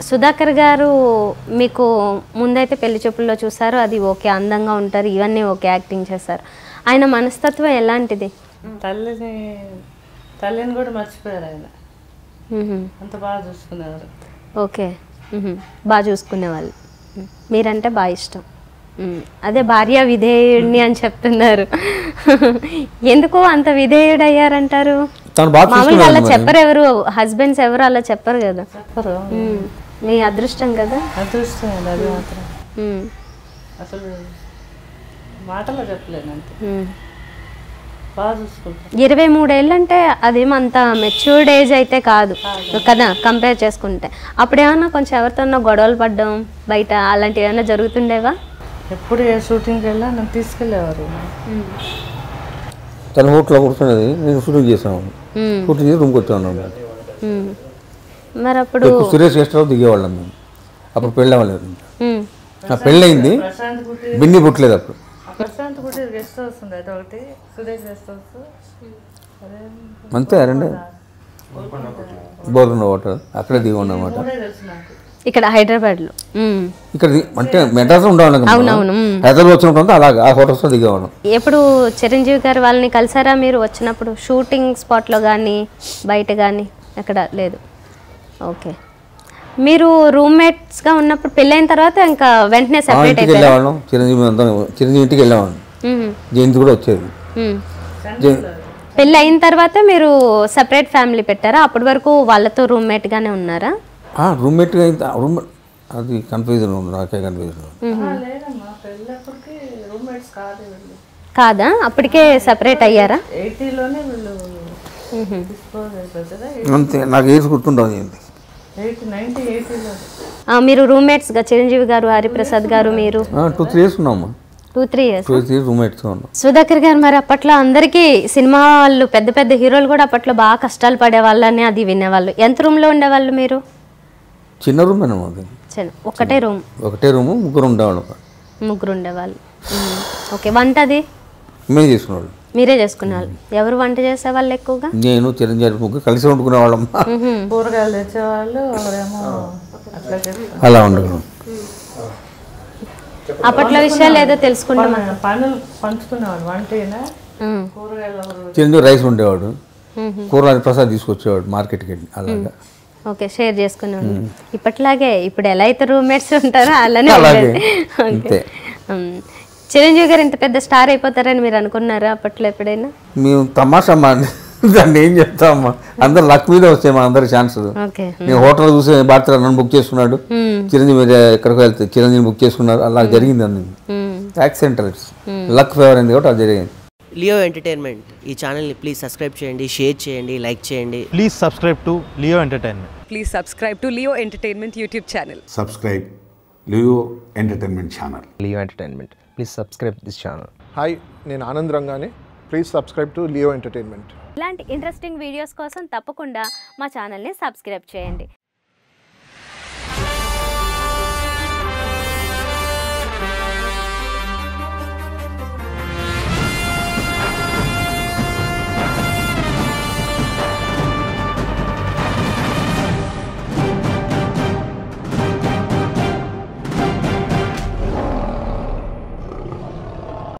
సుధాకర్ గారు మీకు ముందైతే పెళ్లి చూపుల్లో చూసారు, అది ఓకే, అందంగా ఉంటారు, ఇవన్నీ ఓకే, యాక్టింగ్ చేస్తారు. ఆయన మనస్తత్వం ఎలాంటిది? తల్లిని కూడా మర్చిపోయారు ఆయన, అంత బాగా చూసుకునేవారు. ఓకే, బాగా చూసుకునేవాళ్ళు. మీరంటే బాగా ఇష్టం. అదే భార్య విధేయుడిని అని చెప్తున్నారు. ఎందుకు అంత విధేయుడు అయ్యారంటారు? మామూలుగా అలా చెప్పరు, ఎవరు హస్బెండ్స్ ఎవరు అలా చెప్పరు కదా. చెప్పరు. మీ అదృష్టం కదా. అదృష్టం అది మాత్రం అసలు మాటలో చెప్పలేను అంతే. బాగా చూసుకుంటారు. 23 ఏళ్ళు అంటే అదేమంత మెచ్యూర్డ్ ఏజ్ అయితే కాదు కదా కంపేర్ చేసుకుంటే. అప్పుడేమన్నా కొంచెం ఎవరితోనో గొడవలు పడ్డం బయట అలాంటివి ఏమైనా జరుగుతుండేవా? ఎప్పుడు ఏ షూటింగ్కి వెళ్ళా నన్ను తీసుకెళ్ళేవారు. తన హోటల్లో కూర్చున్నది, నేను షూటింగ్ చేసాను. షూటింగ్ చేసి రూమ్కి వచ్చాను. మరి అప్పుడు సురేష్ గెస్ట్ హౌస్ దిగేవాళ్ళం మేము. అప్పుడు పెళ్ళి అవ్వలేదు. పెళ్ళయింది, బిన్ని పుట్టలేదు అప్పుడు. ప్రశాంత్ కుటీర్ గెస్ట్ హౌస్ ఉంది, అది ఒకటి. సురేష్ గెస్ట్ హౌస్ అంతే రండి, బోర్గొండ హోటల్ అక్కడే దిగి ఉన్నమాట. ఇక్కడ హైదరాబాద్లో ఇక్కడ అంటే మెడ్రాస్ ఉండేవాళ్ళం. హైదరాబాద్ వచ్చినప్పుడు అలాగే ఆ హోటల్స్లో దిగేవాళ్ళం. ఎప్పుడు చిరంజీవి గారు వాళ్ళని కలిసారా మీరు వచ్చినప్పుడు? షూటింగ్ స్పాట్లో కానీ బయట కానీ ఎక్కడ లేదు? ఓకే. మీరు రూమ్మేట్స్గా ఉన్నప్పుడు పెళ్ళైన తర్వాత ఇంకా వెంటనే సెపరేట్ వెళ్ళేవాళ్ళం. చిరంజీవి ఇంటికి వెళ్ళేవాళ్ళం. జయంతి కూడా వచ్చేది. పెళ్ళి అయిన తర్వాత మీరు సెపరేట్ ఫ్యామిలీ పెట్టారా? అప్పటి వరకు వాళ్ళతో రూమ్మేట్గానే ఉన్నారా? రూమ్మేట్గా అది కన్ఫ్యూజన్ ఉంది, నాకే కన్ఫ్యూజన్. కాదా, అప్పటికే సెపరేట్ అయ్యారా? అంతే, నాకు ఏజ్ గుర్తుండదు. మీరు రూమ్మేట్స్గా చిరంజీవి గారు, హరిప్రసాద్ గారు మీరు 2-3 years ఉన్నాము. 2-3 years రూమ్మేట్స్గా ఉన్నాం. సుధాకర్ గారు మరి అప్పట్లో అందరికీ సినిమా వాళ్ళు పెద్ద పెద్ద హీరోలు కూడా అప్పట్లో బాగా కష్టాలు పడేవాళ్ళని అది వినేవాళ్ళు. ఎంత రూమ్లో ఉండేవాళ్ళు మీరు? చిన్న రూమ్ అది. ఒకటే రూమ్? ఒకటే రూము, ముగ్గురు ఉండేవాళ్ళు. ముగ్గురు ఉండేవాళ్ళు. ఓకే. వంటది మేము చేసుకునేవాళ్ళు. మీరే చేసుకునేవాళ్ళు. ఎవరు వంట చేసేవాళ్ళు ఎక్కువగా? నేను, చిరంజీవి ముగ్గురు కలిసి వండుకునే వాళ్ళం. కూరగాయలు తెచ్చేవాళ్ళు, అలా వండుకున్నాం. అప్పట్లో విషయాలు ఏదో తెలుసుకుంటాం. పనులు పంచుకునేవాడు. వంట చిరంజీవి రైస్ ఉండేవాడు, కూరగాయలు ప్రసాద్ తీసుకొచ్చేవాడు మార్కెట్కి వెళ్ళి. అలాగా ఓకే, షేర్ చేసుకునేవాడు. ఇప్పట్లాగే ఇప్పుడు ఎలా అయితే రూమ్మేట్స్ ఉంటారో అలానే. ఓకే. చిరంజీవి గారు ఇంత పెద్ద స్టార్ అయిపోతారని మీరు అనుకున్నారా అప్పట్లో ఎప్పుడైనా? మేము తమాషా దాన్ని ఏం చెప్తామమ్మా, అందరు లక్ మీద వస్తాయి మా అందరి ఛాన్సెస్. నేను హోటల్ చూసి భారత నన్ను బుక్ చేసుకున్నాడు, చిరంజీవి ఎక్కడికి వెళ్తే చిరంజీవి బుక్ చేసుకున్నారు, అలా జరిగింది. అన్ని యాక్సిడెంటల్స్, లక్ ఫేవర్ అయింది కాబట్టి అది జరిగింది. లియో ఎంటర్టైన్మెంట్ ఈ ఛానల్ని ప్లీజ్ సబ్స్క్రైబ్ చేయండి, షేర్ చేయండి, లైక్ చేయండి. Please subscribe to Leo entertainment. Please subscribe to Leo Entertainment YouTube channel. Subscribe Leo Entertainment channel. Leo Entertainment. Please subscribe this channel. Hi, నేను ఆనంద్ రంగానే. Please subscribe to Leo Entertainment. ఇలాంటి interesting videos కోసం తప్పకుండా మా ఛానల్ని subscribe చేయండి.